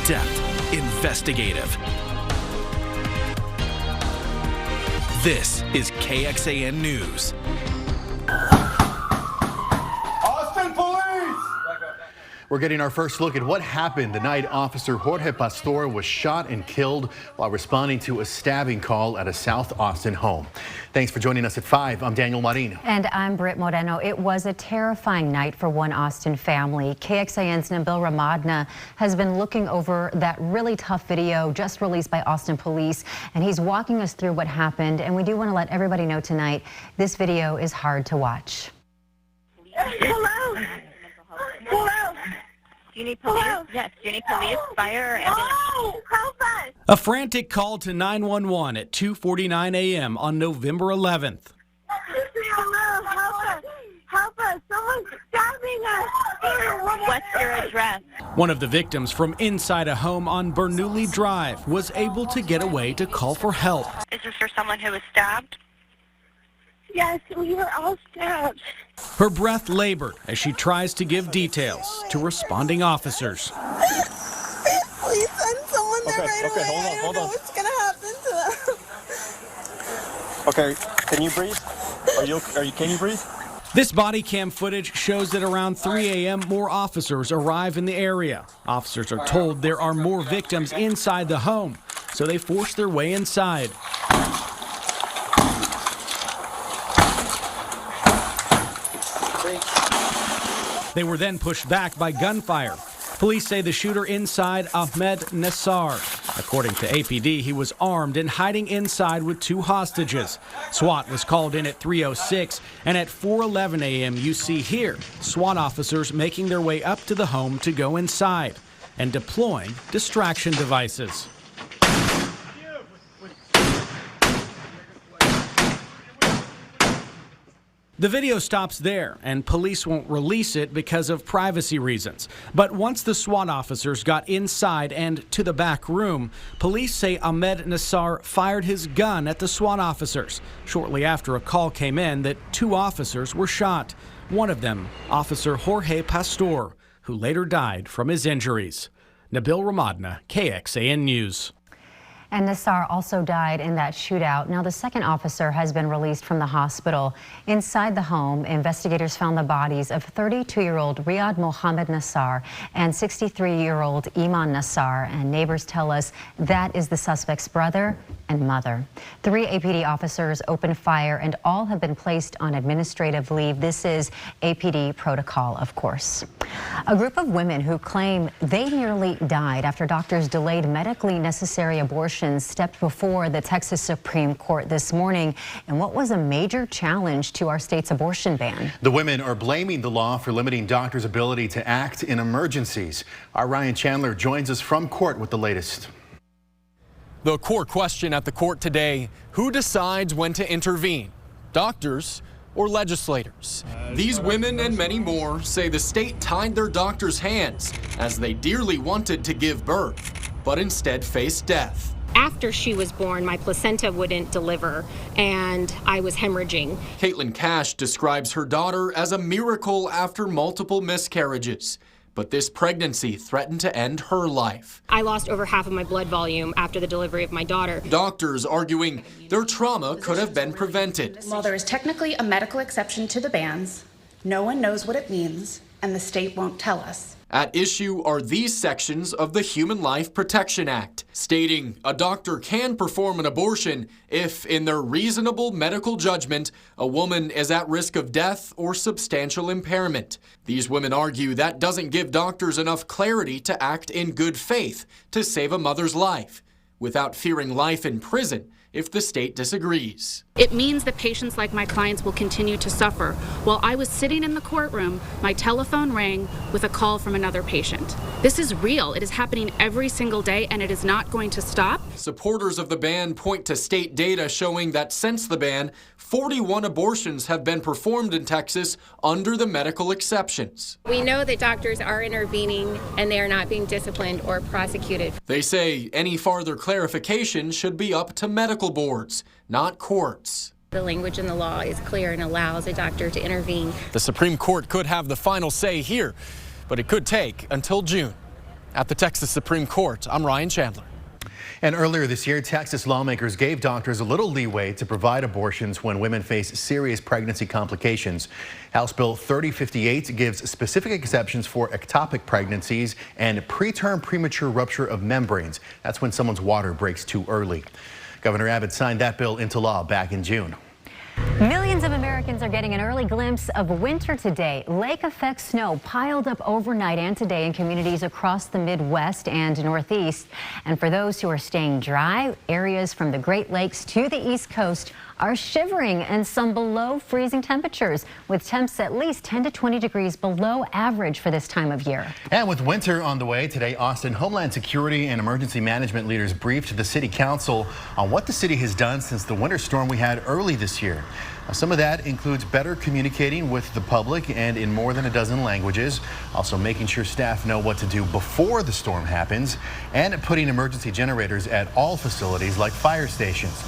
in-depth, investigative. This is KXAN News. Austin Police! We're getting our first look at what happened the night Officer Jorge Pastor was shot and killed while responding to a stabbing call at a South Austin home. Thanks for joining us at 5. I'm Daniel Marino. And I'm Britt Moreno. It was a terrifying night for one Austin family. KXAN's Nabil Ramadna has been looking over that really tough video just released by Austin Police, and he's walking us through what happened. And we do want to let everybody know tonight, this video is hard to watch. Hello? Hello? Do you need police? Hello? Yes. Do you need police, fire, or ambulance? Oh, help us! A frantic call to 911 at 2:49 a.m. on November 11th. Hello, help us! Help us! Someone's stabbing us! What's your address? One of the victims from inside a home on Bernoulli Drive was able to get away to call for help. Is this for someone who was stabbed? Yes, we were all stabbed. Her breath labored as she tries to give details to responding officers. Please send someone there right away. Hold on, I don't know what's going to happen to them. Okay, can you breathe? Can you breathe? This body cam footage shows that around 3 a.m. more officers arrive in the area. Officers are told there are more victims inside the home, so they force their way inside. They were then pushed back by gunfire. Police say the shooter inside, Ahmed Nassar. According to APD, he was armed and hiding inside with 2 hostages. SWAT was called in at 3:06, and at 4:11 a.m. you see here SWAT officers making their way up to the home to go inside and deploying distraction devices. The video stops there, and police won't release it because of privacy reasons. But once the SWAT officers got inside and to the back room, police say Ahmed Nassar fired his gun at the SWAT officers shortly after a call came in that 2 officers were shot. One of them, Officer Jorge Pastor, who later died from his injuries. Nabil Ramadna, KXAN News. And Nassar also died in that shootout. Now, the second officer has been released from the hospital. Inside the home, investigators found the bodies of 32-year-old Riyad Mohammed Nassar and 63-year-old Iman Nassar. And neighbors tell us that is the suspect's brother and mother. 3 APD officers opened fire, and all have been placed on administrative leave. This is APD protocol, of course. A group of women who claim they nearly died after doctors delayed medically necessary abortions stepped before the Texas Supreme Court this morning in what was a major challenge to our state's abortion ban. The women are blaming the law for limiting doctors' ability to act in emergencies. Our Ryan Chandler joins us from court with the latest. The core question at the court today: who decides when to intervene, doctors or legislators? These women and many more say the state tied their doctors' hands as they dearly wanted to give birth, but instead faced death. After she was born, my placenta wouldn't deliver, and I was hemorrhaging. Caitlin Cash describes her daughter as a miracle after multiple miscarriages, but this pregnancy threatened to end her life. I lost over half of my blood volume after the delivery of my daughter. Doctors arguing their trauma could have been prevented. While there is technically a medical exception to the bans, no one knows what it means, and the state won't tell us. At issue are these sections of the Human Life Protection Act, stating a doctor can perform an abortion if, in their reasonable medical judgment, a woman is at risk of death or substantial impairment. These women argue that doesn't give doctors enough clarity to act in good faith to save a mother's life, without fearing life in prison if the state disagrees. It means that patients like my clients will continue to suffer. While I was sitting in the courtroom, my telephone rang with a call from another patient. This is real. It is happening every single day, and it is not going to stop. Supporters of the ban point to state data showing that since the ban, 41 abortions have been performed in Texas under the medical exceptions. We know that doctors are intervening and they are not being disciplined or prosecuted. They say any farther clarification should be up to medical boards, not courts. The language in the law is clear and allows a doctor to intervene. The Supreme Court could have the final say here, but it could take until June. At the Texas Supreme Court, I'm Ryan Chandler. And earlier this year, Texas lawmakers gave doctors a little leeway to provide abortions when women face serious pregnancy complications. House Bill 3058 gives specific exceptions for ectopic pregnancies and preterm premature rupture of membranes. That's when someone's water breaks too early. Governor Abbott signed that bill into law back in June. Millions of Americans are getting an early glimpse of winter today. Lake effect snow piled up overnight and today in communities across the Midwest and Northeast. And for those who are staying dry, areas from the Great Lakes to the East Coast are shivering in some below freezing temperatures, with temps at least 10 to 20 degrees below average for this time of year. And with winter on the way today, Austin Homeland Security and emergency management leaders briefed the city council on what the city has done since the winter storm we had early this year. Now, some of that includes better communicating with the public and in more than a dozen languages, also making sure staff know what to do before the storm happens, and putting emergency generators at all facilities like fire stations.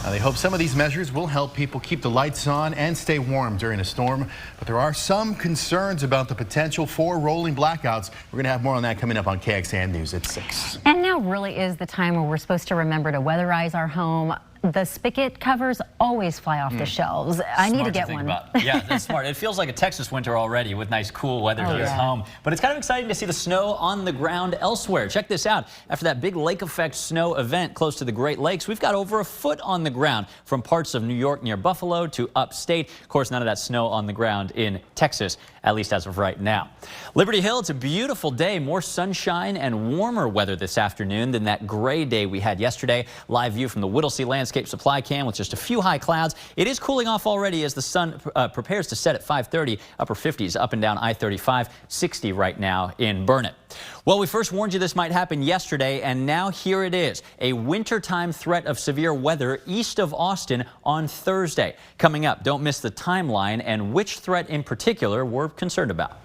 Now, they hope some of these measures will help people keep the lights on and stay warm during a storm, but there are some concerns about the potential for rolling blackouts. We're going to have more on that coming up on KXAN News at 6. And now really is the time where we're supposed to remember to weatherize our home. The spigot covers always fly off the shelves. I need to get one. Yeah, that's smart. It feels like a Texas winter already with nice cool weather here at home. But it's kind of exciting to see the snow on the ground elsewhere. Check this out. After that big lake effect snow event close to the Great Lakes, we've got over a foot on the ground from parts of New York near Buffalo to upstate. Of course, none of that snow on the ground in Texas, at least as of right now. Liberty Hill, it's a beautiful day. More sunshine and warmer weather this afternoon than that gray day we had yesterday. Live view from the Whittlesey Landscape Supply Cam with just a few high clouds. It is cooling off already as the sun prepares to set at 5:30. Upper 50s up and down I-35, 60 right now in Burnett. Well, we first warned you this might happen yesterday, and now here it is. A wintertime threat of severe weather east of Austin on Thursday. Coming up, don't miss the timeline and which threat in particular we're concerned about.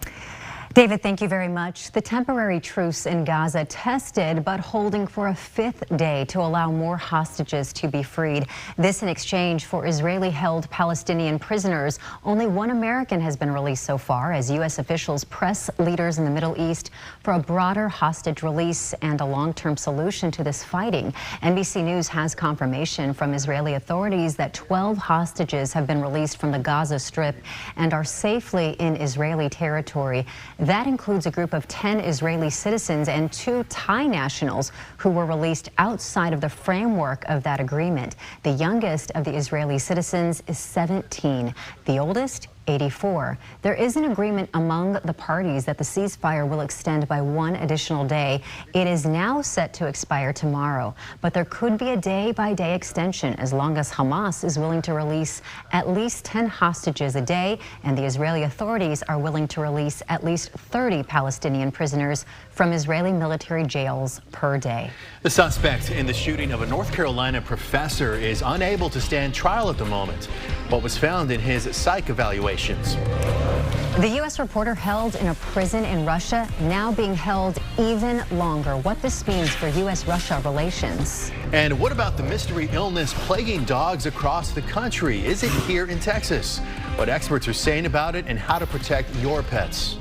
David, thank you very much. The temporary truce in Gaza tested but holding for a 5th day to allow more hostages to be freed. This in exchange for Israeli-held Palestinian prisoners. Only one American has been released so far as U.S. officials press leaders in the Middle East for a broader hostage release and a long-term solution to this fighting. NBC News has confirmation from Israeli authorities that 12 hostages have been released from the Gaza Strip and are safely in Israeli territory. That includes a group of 10 Israeli citizens and 2 Thai nationals who were released outside of the framework of that agreement. The youngest of the Israeli citizens is 17. The oldest, 84. There is an agreement among the parties that the ceasefire will extend by 1 additional day. It is now set to expire tomorrow, but there could be a day-by-day extension as long as Hamas is willing to release at least 10 hostages a day, and the Israeli authorities are willing to release at least 30 Palestinian prisoners from Israeli military jails per day. The suspect in the shooting of a North Carolina professor is unable to stand trial at the moment. What was found in his psych evaluations? The U.S. reporter held in a prison in Russia now being held even longer. What this means for U.S.-Russia relations. And what about the mystery illness plaguing dogs across the country? Is it here in Texas? What experts are saying about it and how to protect your pets.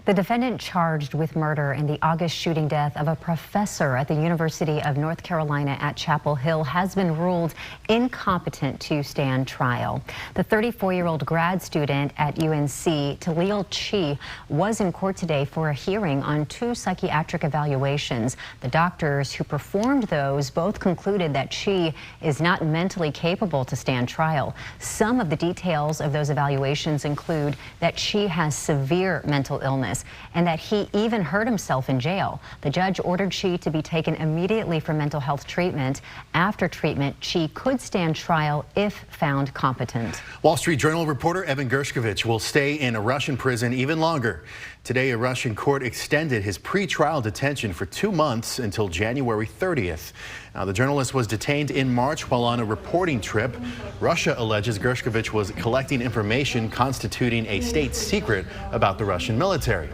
The defendant charged with murder in the August shooting death of a professor at the University of North Carolina at Chapel Hill has been ruled incompetent to stand trial. The 34-year-old grad student at UNC, Tahlil Chi, was in court today for a hearing on 2 psychiatric evaluations. The doctors who performed those both concluded that Chi is not mentally capable to stand trial. Some of the details of those evaluations include that Chi has severe mental illness and that he even hurt himself in jail. The judge ordered Chi to be taken immediately for mental health treatment. After treatment, Chi could stand trial if found competent. Wall Street Journal reporter Evan Gershkovich will stay in a Russian prison even longer. Today, a Russian court extended his pre-trial detention for 2 months until January 30th. Now, the journalist was detained in March while on a reporting trip. Russia alleges Gershkovich was collecting information constituting a state secret about the Russian military.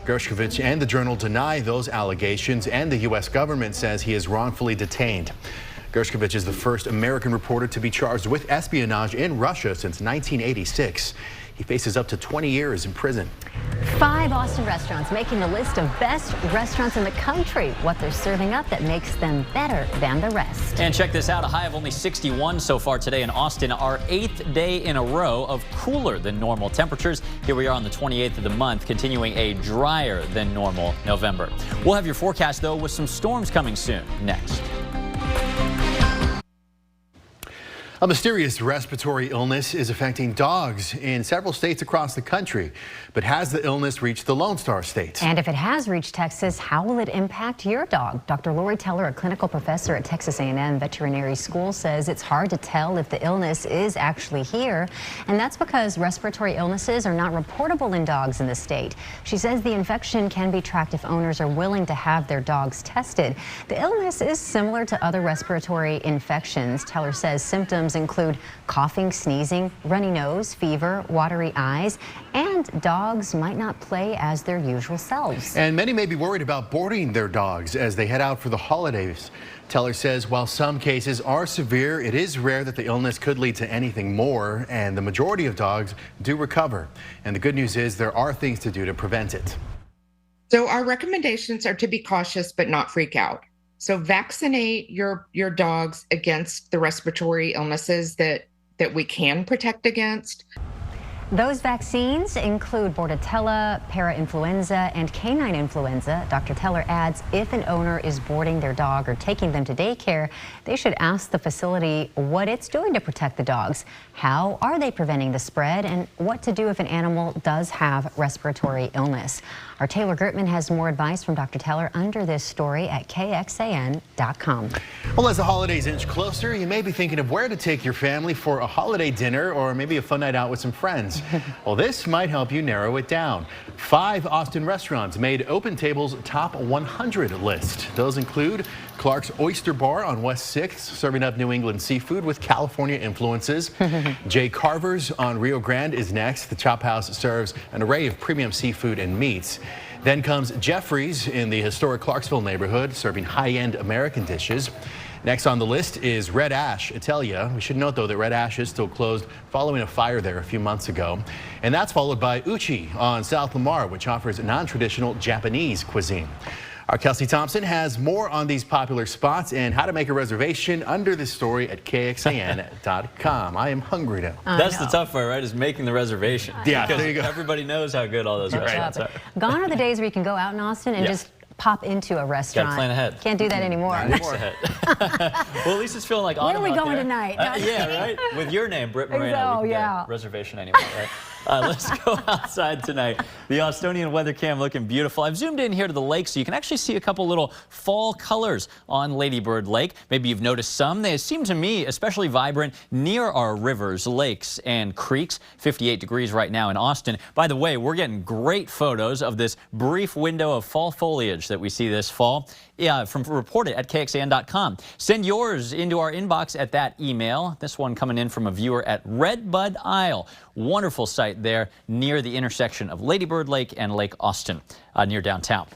Gershkovich and the Journal deny those allegations, and the U.S. government says he is wrongfully detained. Gershkovich is the first American reporter to be charged with espionage in Russia since 1986. He faces up to 20 years in prison. 5 Austin restaurants making the list of best restaurants in the country. What they're serving up that makes them better than the rest. And check this out, a high of only 61 so far today in Austin, our 8th day in a row of cooler than normal temperatures. Here we are on the 28th of the month, continuing a drier than normal November. We'll have your forecast, though, with some storms coming soon. Next. A mysterious respiratory illness is affecting dogs in several states across the country. But has the illness reached the Lone Star State? And if it has reached Texas, how will it impact your dog? Dr. Lori Teller, a clinical professor at Texas A&M Veterinary School, says it's hard to tell if the illness is actually here. And that's because respiratory illnesses are not reportable in dogs in the state. She says the infection can be tracked if owners are willing to have their dogs tested. The illness is similar to other respiratory infections. Teller says symptoms include coughing, sneezing, runny nose, fever, watery eyes, and dogs might not play as their usual selves. And many may be worried about boarding their dogs as they head out for the holidays. Teller says while some cases are severe, it is rare that the illness could lead to anything more, and the majority of dogs do recover. And the good news is there are things to do to prevent it. So our recommendations are to be cautious but not freak out. So vaccinate your dogs against the respiratory illnesses that we can protect against. Those vaccines include Bordetella, parainfluenza, and canine influenza. Dr. Teller adds if an owner is boarding their dog or taking them to daycare, they should ask the facility what it's doing to protect the dogs. How are they preventing the spread, and what to do if an animal does have respiratory illness. Our Taylor Gertman has more advice from Dr. Teller under this story at KXAN.com. Well, as the holidays inch closer, you may be thinking of where to take your family for a holiday dinner or maybe a fun night out with some friends. Well, this might help you narrow it down. 5 Austin restaurants made Open Table's top 100 list. Those include Clark's Oyster Bar on West 6th, serving up New England seafood with California influences. Jay Carver's on Rio Grande is next. The Chop House serves an array of premium seafood and meats. Then comes Jeffrey's in the historic Clarksville neighborhood, serving high-end American dishes. Next on the list is Red Ash Italia. We should note, though, that Red Ash is still closed following a fire there a few months ago. And that's followed by Uchi on South Lamar, which offers non-traditional Japanese cuisine. Our Kelsey Thompson has more on these popular spots and how to make a reservation under this story at KXAN.com. I am hungry now. That's the tough part, right, is making the reservation. Yeah, there you go. Everybody knows how good all those restaurants are. Gone are the days where you can go out in Austin and just pop into a restaurant. Gotta plan ahead. Can't do that anymore. Ahead. Well, at least it's feeling like autumn. Where are we going there. tonight? Yeah, right? With your name, Britt Moreno. Oh, we can yeah. get a reservation anyway, right? Let's go outside tonight. The Austonian weather cam looking beautiful. I've zoomed in here to the lake so you can actually see a couple little fall colors on Lady Bird Lake. Maybe you've noticed some. They seem to me especially vibrant near our rivers, lakes, and creeks. 58 degrees right now in Austin. By the way, we're getting great photos of this brief window of fall foliage that we see this fall. From reported at KXAN.com. Send yours into our inbox at that email. This one coming in from a viewer at Redbud Isle. Wonderful site there near the intersection of Lady Bird Lake and Lake Austin, near downtown.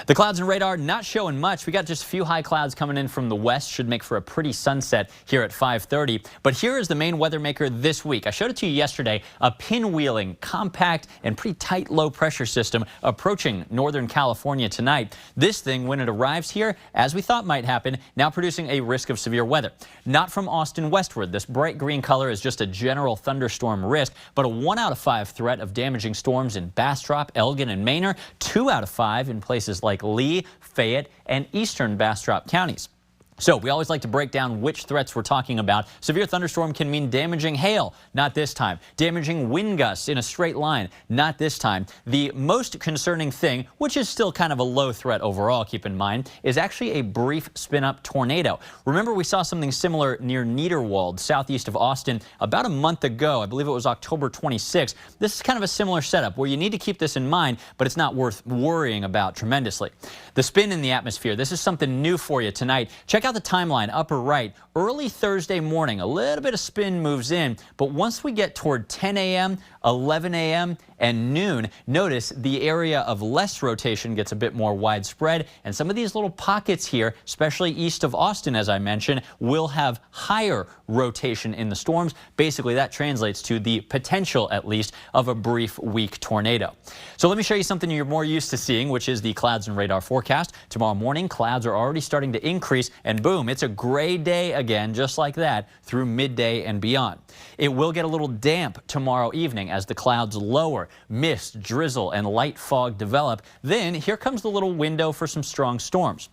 The clouds and radar not showing much. We got just a few high clouds coming in from the west. Should make for a pretty sunset here at 5:30. But here is the main weather maker this week. I showed it to you yesterday. A pinwheeling, compact, and pretty tight low pressure system approaching Northern California tonight. This thing, when it arrives here, as we thought might happen, now producing a risk of severe weather. Not from Austin westward. This bright green color is just a general thunderstorm risk, but a 1 out of 5 threat of damaging storms in Bastrop, Elgin, and Manor. 2 out of 5 in places like Lee, Fayette, and eastern Bastrop counties. So we always like to break down which threats we're talking about. Severe thunderstorm can mean damaging hail, not this time. Damaging wind gusts in a straight line, not this time. The most concerning thing, which is still kind of a low threat overall, keep in mind, is actually a brief spin-up tornado. Remember, we saw something similar near Niederwald, southeast of Austin, about a month ago. I believe it was October 26th. This is kind of a similar setup where you need to keep this in mind, but it's not worth worrying about tremendously. The spin in the atmosphere, this is something new for you tonight. Check Check out the timeline, upper right. Early Thursday morning, a little bit of spin moves in, but once we get toward 10 a.m., 11 a.m., and noon, notice the area of less rotation gets a bit more widespread, and some of these little pockets here, especially east of Austin, as I mentioned, will have higher rotation in the storms. Basically, that translates to the potential, at least, of a brief, weak tornado. So let me show you something you're more used to seeing, which is the clouds and radar forecast. Tomorrow morning, clouds are already starting to increase, and boom, it's a gray day again, just like that, through midday and beyond. It will get a little damp tomorrow evening as the clouds lower, mist, drizzle, and light fog develop. Then here comes the little window for some strong storms.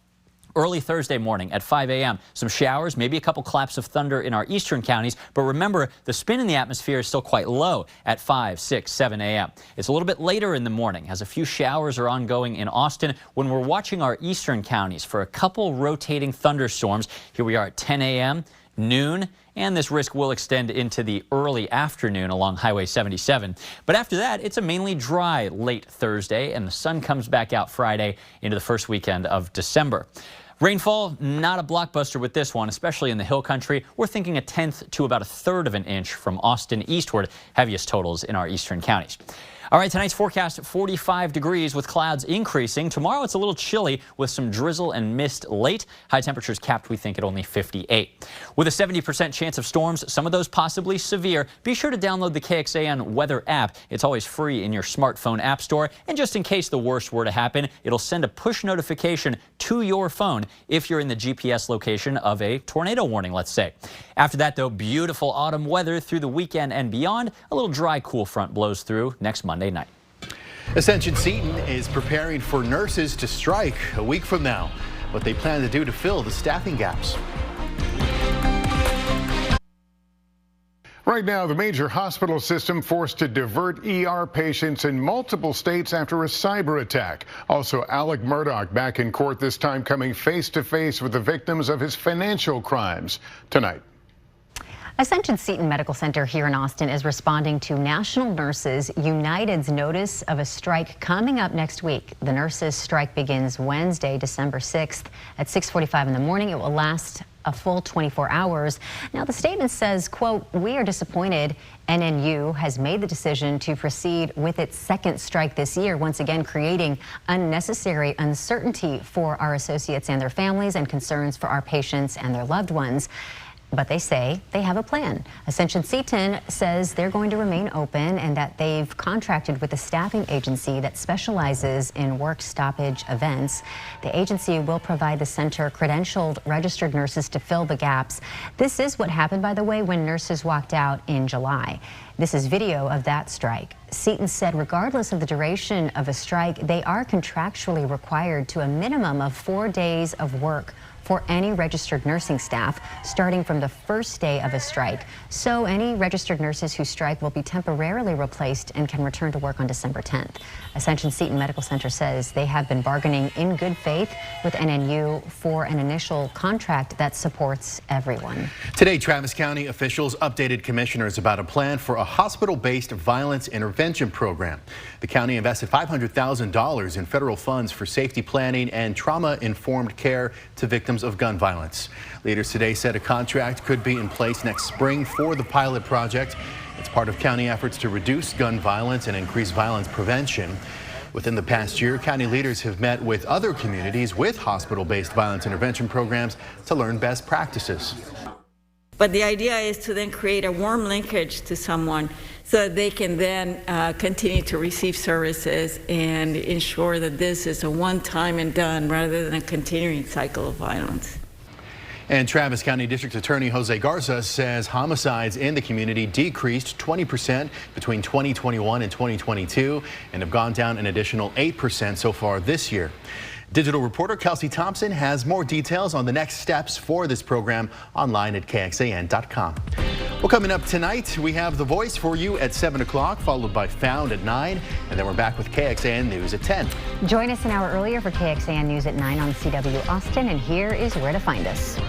Early Thursday morning at 5 a.m., some showers, maybe a couple claps of thunder in our eastern counties. But remember, the spin in the atmosphere is still quite low at 5, 6, 7 a.m. It's a little bit later in the morning as a few showers are ongoing in Austin when we're watching our eastern counties for a couple rotating thunderstorms. Here we are at 10 a.m., noon, and this risk will extend into the early afternoon along Highway 77. But after that, it's a mainly dry late Thursday, and the sun comes back out Friday into the first weekend of December. Rainfall, not a blockbuster with this one, especially in the hill country. We're thinking a tenth to about a third of an inch from Austin eastward, heaviest totals in our eastern counties. All right, tonight's forecast, 45 degrees with clouds increasing. Tomorrow it's a little chilly with some drizzle and mist late. High temperatures capped, we think, at only 58. With a 70% chance of storms, some of those possibly severe, be sure to download the KXAN weather app. It's always free in your smartphone app store. And just in case the worst were to happen, it'll send a push notification to your phone if you're in the GPS location of a tornado warning, let's say. After that, though, beautiful autumn weather through the weekend and beyond. A little dry cool front blows through next Monday night. Ascension Seton is preparing for nurses to strike a week from now. What they plan to do to fill the staffing gaps. Right now, the major hospital system forced to divert ER patients in multiple states after a cyber attack. Also, Alec Murdaugh back in court, this time coming face to face with the victims of his financial crimes tonight. Ascension Seton Medical Center here in Austin is responding to National Nurses United's notice of a strike coming up next week. The nurses' strike begins Wednesday, December 6th at 6:45 in the morning. It will last a full 24 hours. Now, the statement says, quote, "We are disappointed NNU has made the decision to proceed with its second strike this year, once again creating unnecessary uncertainty for our associates and their families and concerns for our patients and their loved ones." But they say they have a plan. Ascension Seton says they're going to remain open and that they've contracted with a staffing agency that specializes in work stoppage events. The agency will provide the center credentialed registered nurses to fill the gaps. This is what happened, by the way, when nurses walked out in July. This is video of that strike. Seton said regardless of the duration of a strike, they are contractually required to a minimum of 4 days of work for any registered nursing staff starting from the first day of a strike. So any registered nurses who strike will be temporarily replaced and can return to work on December 10th. Ascension Seton Medical Center says they have been bargaining in good faith with NNU for an initial contract that supports everyone. Today, Travis County officials updated commissioners about a plan for a hospital-based violence intervention program. The county invested $500,000 in federal funds for safety planning and trauma-informed care to victims of gun violence. Leaders today said a contract could be in place next spring for the pilot project. It's part of county efforts to reduce gun violence and increase violence prevention. Within the past year, county leaders have met with other communities with hospital-based violence intervention programs to learn best practices. But the idea is to then create a warm linkage to someone so that they can then continue to receive services and ensure that this is a one-time and done rather than a continuing cycle of violence. And Travis County District Attorney Jose Garza says homicides in the community decreased 20% between 2021 and 2022 and have gone down an additional 8% so far this year. Digital reporter Kelsey Thompson has more details on the next steps for this program online at KXAN.com. Well, coming up tonight, we have The Voice for you at 7 o'clock, followed by Found at 9, and then we're back with KXAN News at 10. Join us an hour earlier for KXAN News at 9 on CW Austin, and here is where to find us.